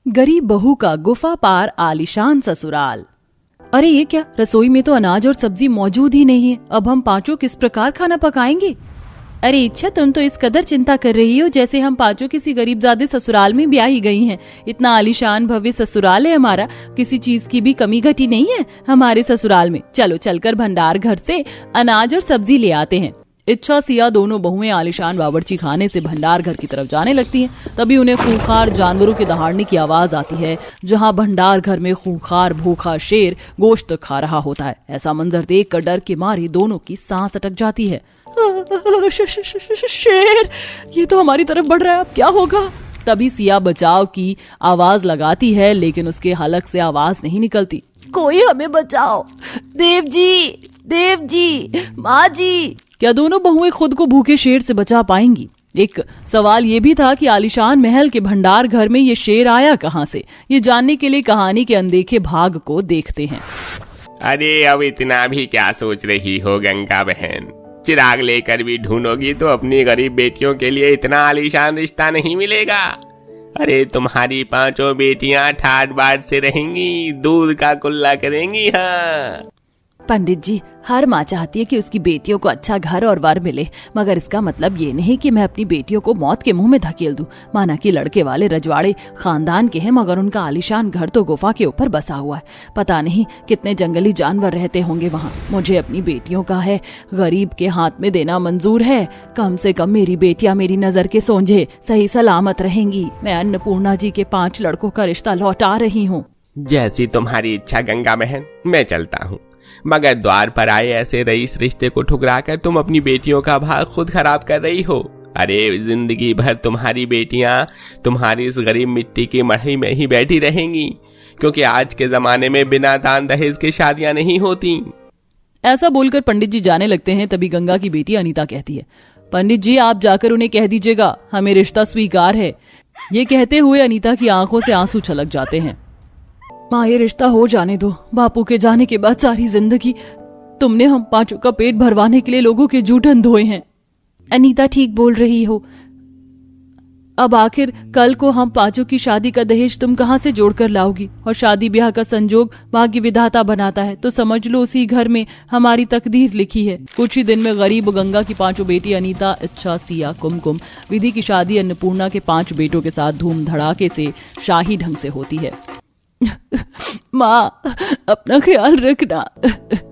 गरीब बहू का गुफा पार आलीशान ससुराल। अरे ये क्या, रसोई में तो अनाज और सब्जी मौजूद ही नहीं है। अब हम पांचों किस प्रकार खाना पकाएंगे? अरे इच्छा, तुम तो इस कदर चिंता कर रही हो जैसे हम पांचों किसी गरीबजादे ससुराल में ब्याही गई हैं। इतना आलीशान भव्य ससुराल है हमारा, किसी चीज की भी कमी घटी नहीं है हमारे ससुराल में। चलो चलकर भंडार घर से अनाज और सब्जी ले आते हैं। इच्छा सिया दोनों बहुएं आलीशान बावर्ची खाने से भंडार घर की तरफ जाने लगती हैं। तभी उन्हें खूंखार जानवरों के दहाड़ने की आवाज आती है। जहां भंडार घर में खूंखार भूखा शेर गोश्त खा रहा होता है। ऐसा मंजर देखकर डर के मारे दोनों की सांस अटक जाती है। शेर, ये तो हमारी तरफ बढ़ रहा है, अब क्या होगा? तभी सिया बचाव की आवाज लगाती है, लेकिन उसके हलक से आवाज नहीं निकलती। कोई हमें बचाओ, देव जी, माँ जी। क्या दोनों बहुएं खुद को भूखे शेर से बचा पाएंगी? एक सवाल ये भी था कि आलीशान महल के भंडार घर में ये शेर आया कहाँ से? ये जानने के लिए कहानी के अनदेखे भाग को देखते हैं। अरे अब इतना भी क्या सोच रही हो गंगा बहन? चिराग लेकर भी ढूंढोगी तो अपनी गरीब बेटियों के लिए इतना आलीशान रिश्ता नहीं मिलेगा। अरे तुम्हारी पांचों बेटियां ठाट बाट से रहेंगी, दूध का कुल्ला करेंगी। हाँ पंडित जी, हर माँ चाहती है कि उसकी बेटियों को अच्छा घर और वर मिले, मगर इसका मतलब ये नहीं कि मैं अपनी बेटियों को मौत के मुंह में धकेल दूं। माना कि लड़के वाले रजवाड़े खानदान के हैं, मगर उनका आलीशान घर तो गुफा के ऊपर बसा हुआ है। पता नहीं कितने जंगली जानवर रहते होंगे वहाँ। मुझे अपनी बेटियों का है गरीब के हाथ में देना मंजूर है। कम से कम मेरी बेटियां मेरी नजर के सोंझे सही सलामत रहेंगी। मैं अन्नपूर्णा जी के 5 लड़कों का रिश्ता लौटा रही हूँ। जैसी तुम्हारी इच्छा गंगा बहन, मैं चलता हूँ। मगर द्वार पर आए ऐसे रईस रिश्ते को ठुकराकर तुम अपनी बेटियों का भाग खुद खराब कर रही हो। अरे जिंदगी भर तुम्हारी बेटियां तुम्हारी इस गरीब मिट्टी की मढ़ई में ही बैठी रहेंगी, क्योंकि आज के जमाने में बिना दान दहेज के शादियां नहीं होती। ऐसा बोलकर पंडित जी जाने लगते हैं। तभी गंगा की बेटी अनीता कहती है, पंडित जी आप जाकर उन्हें कह दीजिएगा हमें रिश्ता स्वीकार है। ये कहते हुए अनीता की आंखों से आंसू छलक जाते हैं। माँ, ये रिश्ता हो जाने दो। बापू के जाने के बाद सारी जिंदगी तुमने हम पांचों का पेट भरवाने के लिए लोगों के जूठन धोए हैं। अनीता ठीक बोल रही हो। अब आखिर कल को हम पांचों की शादी का दहेज तुम कहाँ से जोड़ कर लाओगी? और शादी ब्याह का संजोग भाग्य विधाता बनाता है, तो समझ लो उसी घर में हमारी तकदीर लिखी है। कुछ ही दिन में गरीब गंगा की 5 बेटी अनीता, इच्छा, सिया, कुमकुम विधि की शादी अन्नपूर्णा के 5 बेटों के साथ धूम धड़ाके से शाही ढंग से होती है। माँ, अपना ख्याल रखना।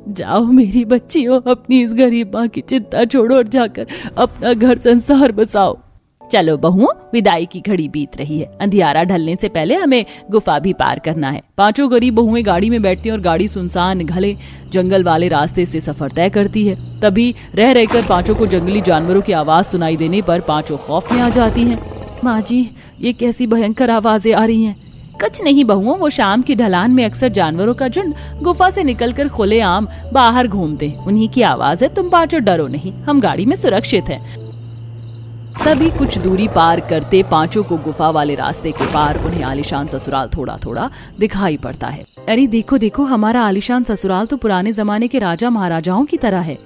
जाओ मेरी बच्चियों, अपनी इस गरीब माँ की चिंता छोड़ो और जाकर अपना घर संसार बसाओ। चलो बहुओं, विदाई की घड़ी बीत रही है। अंधियारा ढलने से पहले हमें गुफा भी पार करना है। 5 गरीब बहुएं गाड़ी में बैठती हैं और गाड़ी सुनसान घले जंगल वाले रास्ते से सफर तय करती है। तभी रह रहकर 5 को जंगली जानवरों की आवाज सुनाई देने पर 5 खौफ में आ जाती हैं। माँ जी, ये कैसी भयंकर आवाजें आ रही हैं? कुछ नहीं बहुओं, वो शाम की ढलान में अक्सर जानवरों का झुंड गुफा से निकलकर खुलेआम बाहर घूमते हैं। उन्हीं की आवाज है। तुम 5 डरो नहीं, हम गाड़ी में सुरक्षित हैं। तभी कुछ दूरी पार करते 5 को गुफा वाले रास्ते के पार उन्हें आलीशान ससुराल थोड़ा थोड़ा दिखाई पड़ता है। अरे देखो देखो, हमारा आलीशान ससुराल तो पुराने जमाने के राजा महाराजाओं की तरह है।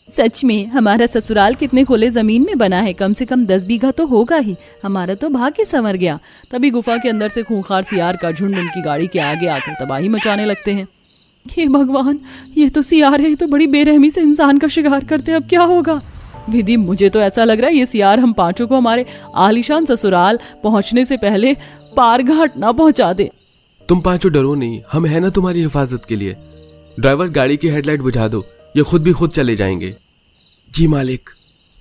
सच में हमारा ससुराल कितने खुले जमीन में बना है, कम से कम 10 बीघा तो होगा ही। हमारा तो भाग्य संवर गया। तभी गुफा के अंदर से खूंखार सियार का झुंड उनकी गाड़ी के आगे आकर तबाही मचाने लगते हैं। हे भगवान, ये तो सियार है, तो बड़ी बेरहमी से इंसान का शिकार करते, अब क्या होगा? विधि, मुझे तो ऐसा लग रहा है ये सियार हम 5 को हमारे आलीशान ससुराल पहुंचने से पहले पार घाट ना पहुंचा दे। तुम 5 डरो नहीं, हम है ना तुम्हारी हिफाजत के लिए। ड्राइवर, गाड़ी की हेडलाइट बुझा दो, ये खुद भी खुद चले जाएंगे। जी मालिक।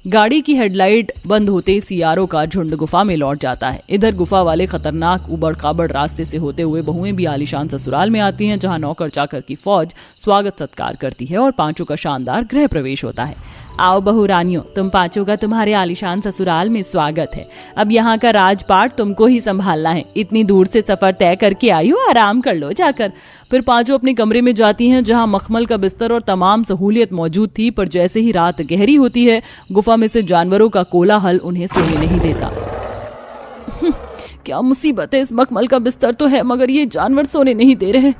गाड़ी की हेडलाइट बंद होते सियारों का झुंड गुफा में लौट जाता है। इधर गुफा वाले खतरनाक उबड़ खाबड़ रास्ते से होते हुए बहुएं भी आलीशान ससुराल में आती हैं, जहां नौकर चाकर की फौज स्वागत सत्कार करती है और 5 का शानदार गृह प्रवेश होता है। आओ बहू रानियों, तुम 5 का तुम्हारे आलीशान ससुराल में स्वागत है। अब यहाँ का राजपाट तुमको ही संभालना है। इतनी दूर से सफर तय करके आई हो, आराम कर लो जाकर। फिर 5 अपने कमरे में जाती हैं, जहाँ मखमल का बिस्तर और तमाम सहूलियत मौजूद थी। पर जैसे ही रात गहरी होती है, गुफा में से जानवरों का कोलाहल उन्हें सोने नहीं देता। क्या मुसीबत है, इस मखमल का बिस्तर तो है मगर ये जानवर सोने नहीं दे रहे।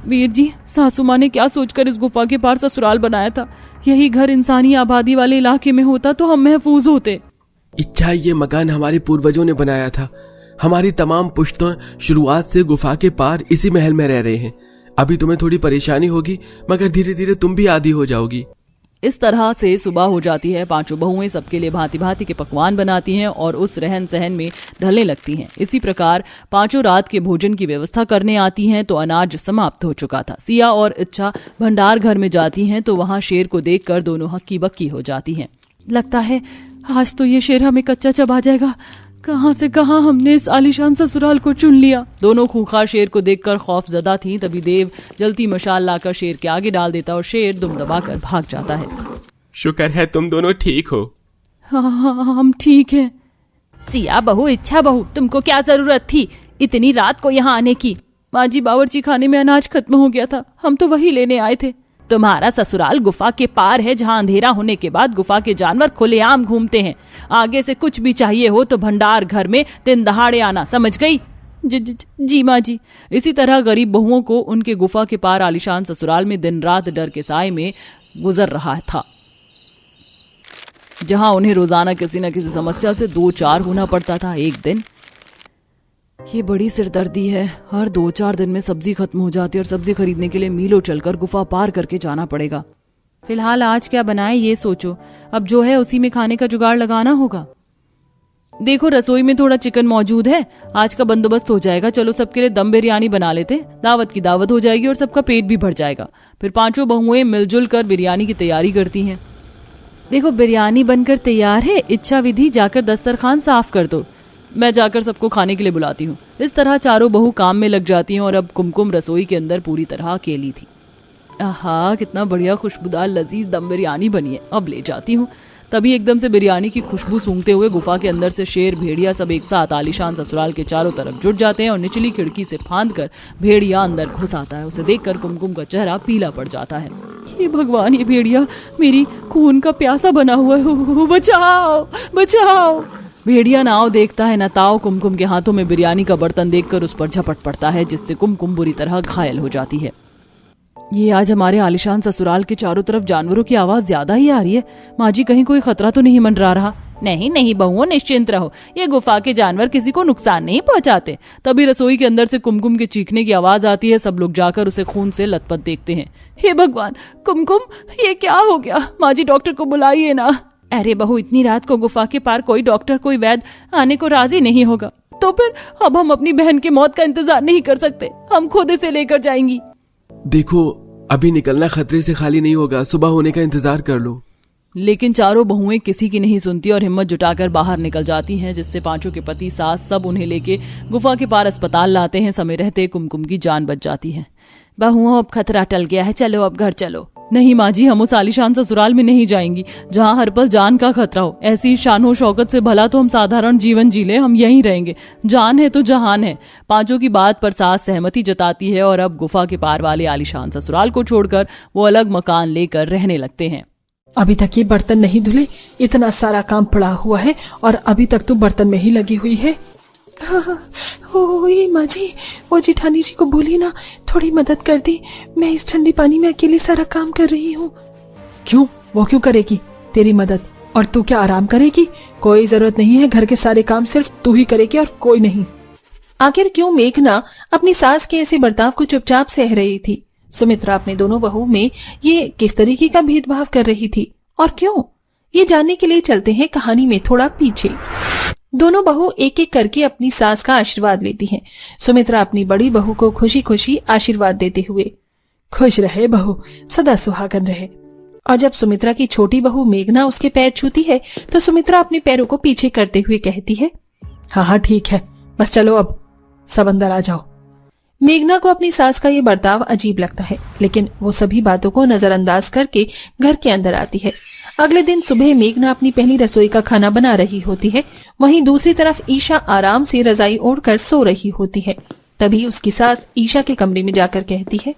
वीर जी, सासू माँ ने क्या सोचकर इस गुफा के पार ससुराल बनाया था? यही घर इंसानी आबादी वाले इलाके में होता तो हम महफूज होते। इच्छा, ये मकान हमारे पूर्वजों ने बनाया था। हमारी तमाम पुश्तों शुरुआत से गुफा के पार इसी महल में रह रहे हैं। अभी तुम्हें थोड़ी परेशानी होगी, मगर धीरे धीरे तुम भी आदी हो जाओगी। इस तरह से सुबह हो जाती है। पांचों बहुएं सबके लिए भांति भांति के पकवान बनाती हैं और उस रहन सहन में ढलने लगती हैं। इसी प्रकार पांचों रात के भोजन की व्यवस्था करने आती हैं तो अनाज समाप्त हो चुका था। सिया और इच्छा भंडार घर में जाती हैं तो वहां शेर को देखकर दोनों हक्की बक्की हो जाती हैं। लगता है आज तो ये शेर हमें कच्चा चबा जाएगा। कहां से कहां हमने इस आलीशान ससुराल को चुन लिया। दोनों खूंखार शेर को देखकर खौफजदा थीं। तभी देव जलती मशाल लाकर शेर के आगे डाल देता और शेर दुम दबाकर भाग जाता है। शुक्र है तुम दोनों ठीक हो। हाँ, हम ठीक हैं। सिया बहू, इच्छा बहू, तुमको क्या जरूरत थी इतनी रात को यहाँ आने की? माँ जी, बावर्ची खाने में अनाज खत्म हो गया था, हम तो वही लेने आए थे। तुम्हारा ससुराल गुफा के पार है, जहाँ अंधेरा होने के बाद गुफा के जानवर खुलेआम घूमते हैं। आगे से कुछ भी चाहिए हो तो भंडार घर में दिन दहाड़े आना, समझ गई? जी माँ जी। इसी तरह गरीब बहुओं को उनके गुफा के पार आलीशान ससुराल में दिन रात डर के साए में गुजर रहा था, जहां उन्हें रोजाना किसी न किसी समस्या से दो चार होना पड़ता था। एक दिन ये बड़ी सिरदर्दी है, हर 2-4 दिन में सब्जी खत्म हो जाती है और सब्जी खरीदने के लिए मीलों चलकर गुफा पार करके जाना पड़ेगा। फिलहाल आज क्या बनाए ये सोचो, अब जो है उसी में खाने का जुगाड़ लगाना होगा। देखो रसोई में थोड़ा चिकन मौजूद है, आज का बंदोबस्त हो जाएगा। चलो सबके लिए दम बिरयानी बना लेते, दावत की दावत हो जाएगी और सबका पेट भी भर जाएगा। फिर पांचों बहुएं मिलजुल कर बिरयानी की तैयारी करती हैं। देखो बिरयानी बनकर तैयार है, इच्छा विधि जाकर दस्तरखान साफ कर दो, मैं जाकर सबको खाने के लिए बुलाती हूँ। इस तरह चारों बहू काम में लग जाती हैं और अब कुमकुम रसोई के अंदर पूरी तरह अकेली थी। आहा, कितना बढ़िया खुशबूदार लजीज दम बिरयानी बनी है, अब ले जाती हूँ। तभी एकदम से बिरयानी की खुशबू सूंघते हुए गुफा के अंदर से शेर भेड़िया सब एक साथ आलीशान ससुराल के चारों तरफ जुट जाते हैं और निचली खिड़की से फांद कर भेड़िया अंदर घुस आता है। उसे देखकर कुमकुम का चेहरा पीला पड़ जाता है। ये भगवान, ये भेड़िया मेरी खून का प्यासा बना हुआ है, बचाओ बचाओ। भेड़िया नाव देखता है न ताव कुमकुम के हाथों में बिरयानी का बर्तन देखकर उस पर झपट पड़ता है, जिससे कुमकुम बुरी तरह घायल हो जाती है। ये आज हमारे आलीशान ससुराल के चारों तरफ जानवरों की आवाज ज्यादा ही आ रही है। माँ जी, कहीं कोई खतरा तो नहीं मंडरा रहा? नहीं नहीं बहुओं, निश्चिंत रहो, ये गुफा के जानवर किसी को नुकसान नहीं पहुंचाते। तभी रसोई के अंदर से कुमकुम के चीखने की आवाज आती है। सब लोग जाकर उसे खून से लथपथ देखते हैं। हे भगवान, कुमकुम ये क्या हो गया? माँ जी, डॉक्टर को बुलाइए ना। अरे बहू, इतनी रात को गुफा के पार कोई डॉक्टर कोई वैद्य आने को राजी नहीं होगा। तो फिर अब हम अपनी बहन की मौत का इंतजार नहीं कर सकते, हम खुद इसे लेकर जाएंगी। देखो अभी निकलना खतरे से खाली नहीं होगा, सुबह होने का इंतजार कर लो। लेकिन चारों बहुएं किसी की नहीं सुनती और हिम्मत जुटाकर बाहर निकल जाती हैं, जिससे पांचों के पति सास सब उन्हें लेके गुफा के पार अस्पताल लाते हैं। समय रहते कुमकुम की जान बच जाती है। बहुओं, अब खतरा टल गया है, चलो अब घर चलो। नहीं माँ जी, हम उस आलीशान ससुराल में नहीं जाएंगी जहाँ हर पल जान का खतरा हो। ऐसी शानो शौकत से भला तो हम साधारण जीवन जी ले, हम यहीं रहेंगे, जान है तो जहान है। पांचों की बात पर सास सहमति जताती है और अब गुफा के पार वाले आलीशान ससुराल को छोड़कर वो अलग मकान लेकर रहने लगते हैं। अभी तक ये बर्तन नहीं धुले, इतना सारा काम पड़ा हुआ है और अभी तक तो बर्तन में ही लगी हुई है। माँ जी, वो जिठानी जी को बोली ना थोड़ी मदद कर दी, मैं इस ठंडे पानी में अकेले सारा काम कर रही हूँ। क्यों? वो क्यों करेगी तेरी मदद? और तू क्या आराम करेगी? कोई जरूरत नहीं है, घर के सारे काम सिर्फ तू ही करेगी और कोई नहीं। आखिर क्यों मेघना अपनी सास के ऐसे बर्ताव को चुपचाप सह रही थी? सुमित्रा अपने दोनों बहू में ये किस तरीके का भेदभाव कर रही थी और क्यों? ये जानने के लिए चलते हैं कहानी में थोड़ा पीछे। दोनों बहू एक एक करके अपनी सास का आशीर्वाद लेती हैं। सुमित्रा अपनी बड़ी बहू को खुशी खुशी आशीर्वाद देते हुए, खुश रहे बहू, सदा सुहागन रहे। और जब सुमित्रा की छोटी बहू मेघना उसके पैर छूती है तो सुमित्रा अपने पैरों को पीछे करते हुए कहती है, हाँ हाँ ठीक है, बस चलो अब सब अंदर आ जाओ। मेघना को अपनी सास का ये बर्ताव अजीब लगता है, लेकिन वो सभी बातों को नजरअंदाज करके घर के अंदर आती है। अगले दिन सुबह मेघना अपनी पहली रसोई का खाना बना रही होती है, वहीं दूसरी तरफ ईशा आराम से रजाई ओढ़कर सो रही होती है। तभी उसकी सास ईशा के कमरे में जाकर कहती है,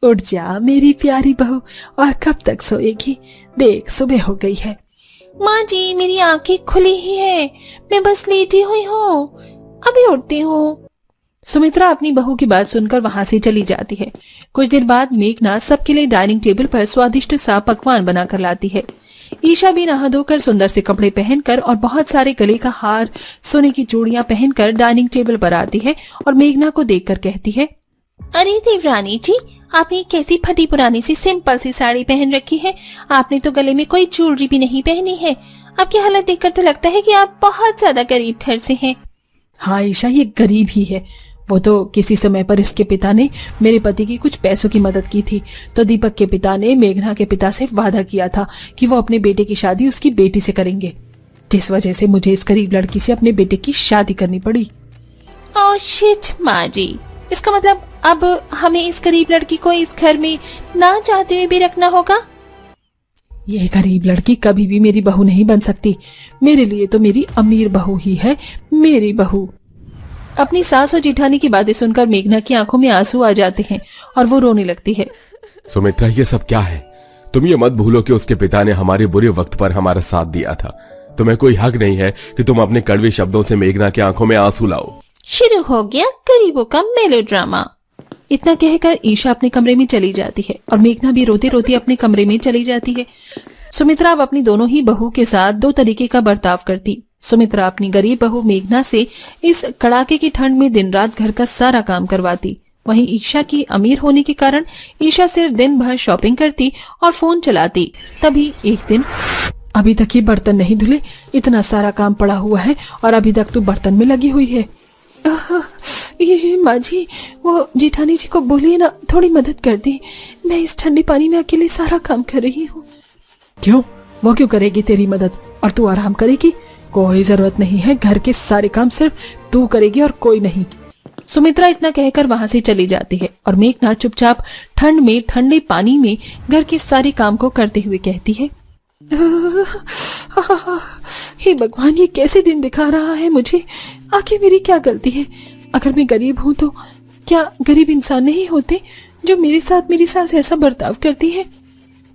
उठ जा मेरी प्यारी बहू, और कब तक सोएगी? देख सुबह हो गई है। माँ जी, मेरी आंखें खुली ही है, मैं बस लेटी हुई हूँ, अभी उठती हूँ। सुमित्रा अपनी बहू की बात सुनकर वहां से चली जाती है। कुछ देर बाद मेघना सबके लिए डाइनिंग टेबल पर स्वादिष्ट सा पकवान बनाकर लाती है। ईशा भी नहा धोकर सुंदर से कपड़े पहनकर और बहुत सारे गले का हार, सोने की चूड़ियां पहनकर डाइनिंग टेबल पर आती है और मेघना को देखकर कहती है, अरे देवरानी जी, आपने कैसी फटी पुरानी सी सिंपल सी साड़ी पहन रखी है। आपने तो गले में कोई ज्वेलरी भी नहीं पहनी है। आपकी हालत देखकर तो लगता है कि आप बहुत ज्यादा गरीब घर से हैं। हाँ ईशा, ये गरीब ही है। वो तो किसी समय पर इसके पिता ने मेरे पति की कुछ पैसों की मदद की थी, तो दीपक के पिता ने मेघना के पिता से वादा किया था कि वो अपने बेटे की शादी उसकी बेटी से करेंगे, जिस वजह से मुझे इस गरीब लड़की से अपने बेटे की शादी करनी पड़ी। ओह शिट माँ जी, इसका मतलब अब हमें इस गरीब लड़की को इस घर में ना चाहते हुए भी रखना होगा। ये गरीब लड़की कभी भी मेरी बहू नहीं बन सकती। मेरे लिए तो मेरी अमीर बहू ही है मेरी बहू। अपनी सास और जेठानी की बातें सुनकर मेघना की आंखों में आंसू आ जाते हैं और वो रोने लगती है। सुमित्रा, ये सब क्या है? तुम ये मत भूलो कि उसके पिता ने हमारे बुरे वक्त पर हमारा साथ दिया था। तुम्हें कोई हक नहीं है कि तुम अपने कड़वे शब्दों से मेघना की आंखों में आंसू लाओ। शुरू हो गया गरीबों का मेलोड्रामा। इतना कहकर ईशा अपने कमरे में चली जाती है और मेघना भी रोते रोते अपने कमरे में चली जाती है। सुमित्रा अब अपनी दोनों ही बहू के साथ दो तरीके का बर्ताव करती। सुमित्रा अपनी गरीब बहू मेघना से इस कड़ाके की ठंड में दिन रात घर का सारा काम करवाती। वहीं ईशा की अमीर होने के कारण ईशा सिर्फ दिन भर शॉपिंग करती और फोन चलाती। तभी एक दिन, अभी तक ये बर्तन नहीं धुले, इतना सारा काम पड़ा हुआ है और अभी तक तू बर्तन में लगी हुई है। ये माँ जी, वो जेठानी जी को बोलिए ना, थोड़ी मदद कर दे। मैं इस ठंडे पानी में अकेले सारा काम कर रही हूँ। क्यों? वो क्यों करेगी तेरी मदद और तू आराम करेगी? कोई जरूरत नहीं है, घर के सारे काम सिर्फ तू करेगी और कोई नहीं। सुमित्रा इतना कहकर वहां से चली जाती है और मेघना चुपचाप ठंड में ठंडे पानी में घर के सारे काम को करते हुए कहती है, हे भगवान, ये कैसे दिन दिखा रहा है मुझे। आखिर मेरी क्या गलती है? अगर मैं गरीब हूँ तो क्या गरीब इंसान नहीं होते जो मेरे साथ मेरी सास ऐसा बर्ताव करती है?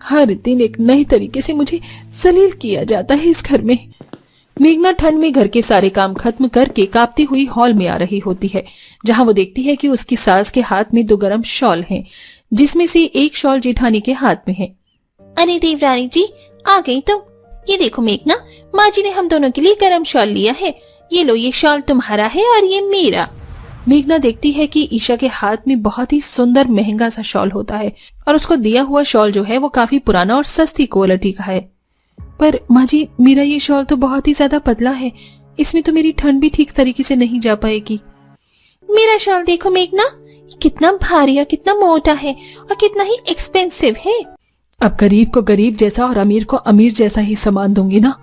हर दिन एक नए तरीके से मुझे जलील किया जाता है इस घर में। मेघना ठंड में घर के सारे काम खत्म करके कांपती हुई हॉल में आ रही होती है, जहां वो देखती है कि उसकी सास के हाथ में 2 गरम शॉल हैं, जिसमें से एक शॉल जेठानी के हाथ में है। अरे देवरानी जी, आ गई तुम। ये देखो मेघना, माँ जी ने हम दोनों के लिए गरम शॉल लिया है। ये लो, ये शॉल तुम्हारा है और ये मेरा। मेघना देखती है कि ईशा के हाथ में बहुत ही सुंदर महंगा सा शॉल होता है और उसको दिया हुआ शॉल जो है वो काफी पुराना और सस्ती क्वालिटी का है। पर माँ जी, मेरा ये शॉल तो बहुत ही ज्यादा पतला है, इसमें तो मेरी ठंड भी ठीक तरीके से नहीं जा पाएगी। मेरा शॉल देखो मेघना, कितना भारी और कितना मोटा है और कितना ही एक्सपेंसिव है। अब गरीब को गरीब जैसा और अमीर को अमीर जैसा ही सामान दूंगी ना।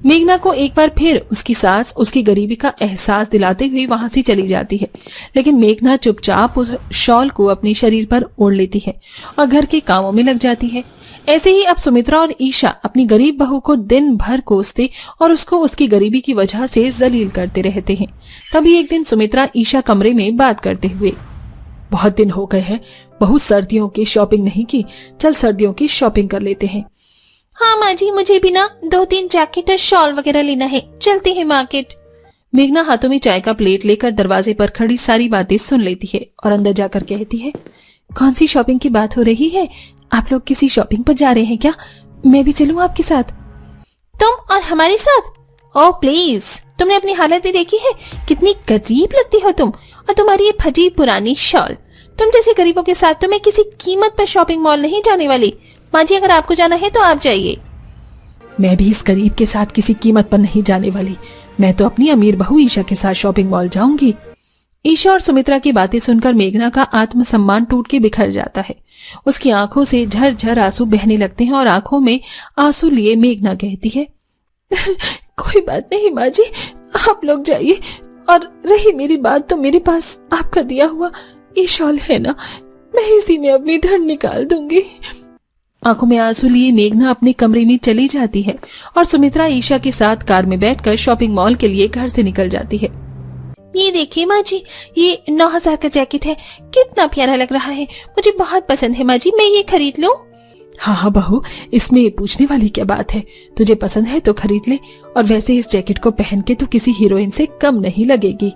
मेघना को एक बार फिर उसकी सास उसकी गरीबी का एहसास दिलाते हुए वहां से चली जाती है, लेकिन मेघना चुपचाप उस शॉल को अपने शरीर पर ओढ़ लेती है और घर के कामों में लग जाती है। ऐसे ही अब सुमित्रा और ईशा अपनी गरीब बहू को दिन भर कोसते और उसको उसकी गरीबी की वजह से जलील करते रहते हैं। तभी एक दिन सुमित्रा ईशा कमरे में बात करते हुए, बहुत दिन हो गए हैं बहू, सर्दियों की शॉपिंग नहीं की, चल सर्दियों की शॉपिंग कर लेते हैं। हाँ माँ जी, मुझे भी ना 2-3 जैकेट और शॉल वगैरह लेना है, चलते हैं मार्केट। मेघना हाथों में चाय का प्लेट लेकर दरवाजे पर खड़ी सारी बातें सुन लेती है और अंदर जाकर कहती है, कौन सी शॉपिंग की बात हो रही है? आप लोग किसी शॉपिंग पर जा रहे हैं क्या? मैं भी चलूं आपके साथ? तुम और हमारे साथ? ओह प्लीज, तुमने अपनी हालत भी देखी है? कितनी गरीब लगती हो तुम, और तुम्हारी ये फटी पुरानी शॉल। तुम जैसे गरीबों के साथ तो मैं किसी कीमत पर शॉपिंग मॉल नहीं जाने वाली। माँ जी, अगर आपको जाना है तो आप जाइए। मैं भी इस गरीब के साथ किसी कीमत पर नहीं जाने वाली। मैं तो अपनी अमीर बहू ईशा के साथ शॉपिंग मॉल जाऊंगी। ईशा और सुमित्रा की बातें सुनकर मेघना का आत्मसम्मान टूट के बिखर जाता है। उसकी आंखों से झरझर आंसू बहने लगते हैं और आंखों में आंसू लिए मेघना कहती है, कोई बात नहीं माँ जी, आप लोग जाइए। और रही मेरी बात, तो मेरे पास आपका दिया हुआ ये शॉल है ना, मैं इसी में अपनी ठंड निकाल दूंगी। आंखों में आंसू लिए मेघना अपने कमरे में चली जाती है और सुमित्रा ईशा के साथ कार में बैठकर शॉपिंग मॉल के लिए घर से निकल जाती है। ये देखिए माँ जी, ये 9,000 का जैकेट है, कितना प्यारा लग रहा है, मुझे बहुत पसंद है माँ जी, मैं ये खरीद लूं? हाँ हाँ बहू, इसमें पूछने वाली क्या बात है, तुझे पसंद है तो खरीद ले। और वैसे इस जैकेट को पहन के तो किसी हीरोइन से कम नहीं लगेगी।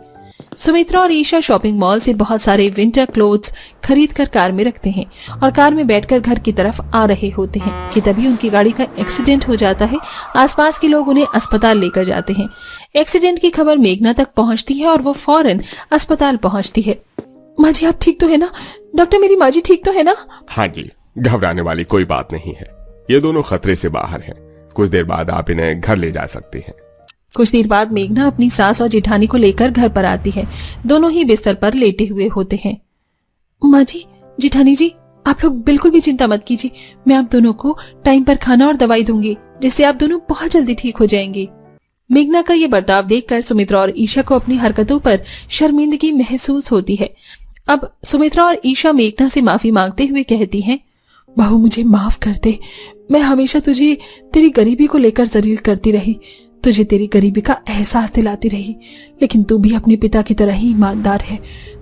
सुमित्रा और ईशा शॉपिंग मॉल से बहुत सारे विंटर क्लोथ्स खरीद कर कार में रखते हैं और कार में बैठकर घर की तरफ आ रहे होते हैं कि तभी उनकी गाड़ी का एक्सीडेंट हो जाता है। आसपास के लोग उन्हें अस्पताल लेकर जाते हैं। एक्सीडेंट की खबर मेघना तक पहुंचती है और वो फौरन अस्पताल पहुंचती है। माँ जी आप ठीक तो है ना? डॉक्टर मेरी माँ जी ठीक तो है ना? हाँ जी, घबराने वाली कोई बात नहीं है। ये दोनों खतरे से बाहर हैं। कुछ देर बाद आप इन्हें घर ले जा सकते हैं। कुछ देर बाद मेघना अपनी सास और जेठानी को लेकर घर पर आती है। दोनों ही बिस्तर पर लेटे हुए होते हैं। माँ जी, जेठानी जी, आप लोग बिल्कुल भी चिंता मत कीजिए। मैं आप दोनों को टाइम पर खाना और दवाई दूंगी, जिससे आप दोनों बहुत जल्दी ठीक हो जाएंगे। मेघना का ये बर्ताव देखकर सुमित्रा और ईशा को अपनी हरकतों पर शर्मिंदगी महसूस होती है। अब सुमित्रा और ईशा मेघना से माफी मांगते हुए कहती हैं, बहू मुझे माफ कर दे। मैं हमेशा तुझे तेरी गरीबी को लेकर जलील करती रही, तुझे तेरी गरीबी का एहसास दिलाती रही, लेकिन तू भी अपने पिता की तरह ही ईमानदार है।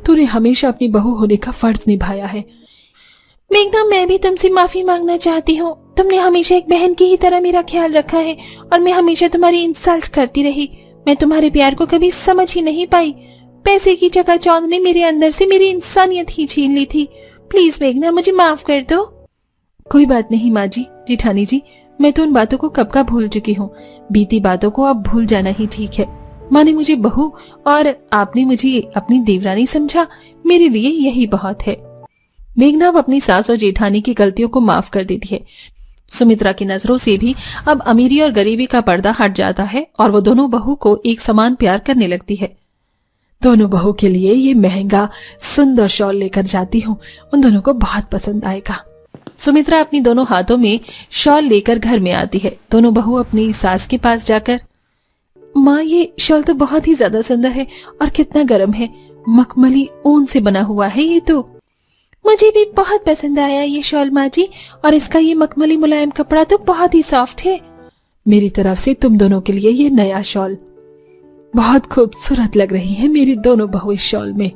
तूने हमेशा अपनी बहू होने का फर्ज निभाया है। मेघना, मैं भी तुमसे माफी मांगना चाहती हूँ। तुमने हमेशा एक बहन की ही तरह मेरा ख्याल रखा है और मैं हमेशा तुम्हारी इंसल्ट करती रही। मैं तुम्हारे प्यार को कभी समझ ही नहीं पाई। पैसे की चकाचौंध ने मेरे अंदर से मेरी इंसानियत ही छीन ली थी। प्लीज मेघना, मुझे माफ कर दो। कोई बात नहीं माँ जी, जेठानी जी, मैं तो उन बातों को कब का भूल चुकी हूँ। बीती बातों को अब भूल जाना ही ठीक है। माँ ने मुझे बहू और आपने मुझे अपनी देवरानी समझा, मेरे लिए यही बहुत है। मेघना अब अपनी सास और जेठानी की गलतियों को माफ कर देती है। सुमित्रा की नजरों से भी अब अमीरी और गरीबी का पर्दा हट जाता है और वो दोनों बहू को एक समान प्यार करने लगती है। दोनों बहू के लिए ये महंगा सुंदर शॉल लेकर जाती हूँ, उन दोनों को बहुत पसंद आएगा। सुमित्रा अपनी दोनों हाथों में शॉल लेकर घर में आती है। दोनों बहू अपनी सास के पास जाकर, माँ ये शॉल तो बहुत ही ज्यादा सुंदर है और कितना गर्म है, मखमली ऊन से बना हुआ है ये तो। मुझे भी बहुत पसंद आया ये शॉल माँ जी, और इसका ये मखमली मुलायम कपड़ा तो बहुत ही सॉफ्ट है। मेरी तरफ से तुम दोनों के लिए ये नया शॉल। बहुत खूबसूरत लग रही है मेरी दोनों बहू इस शॉल में।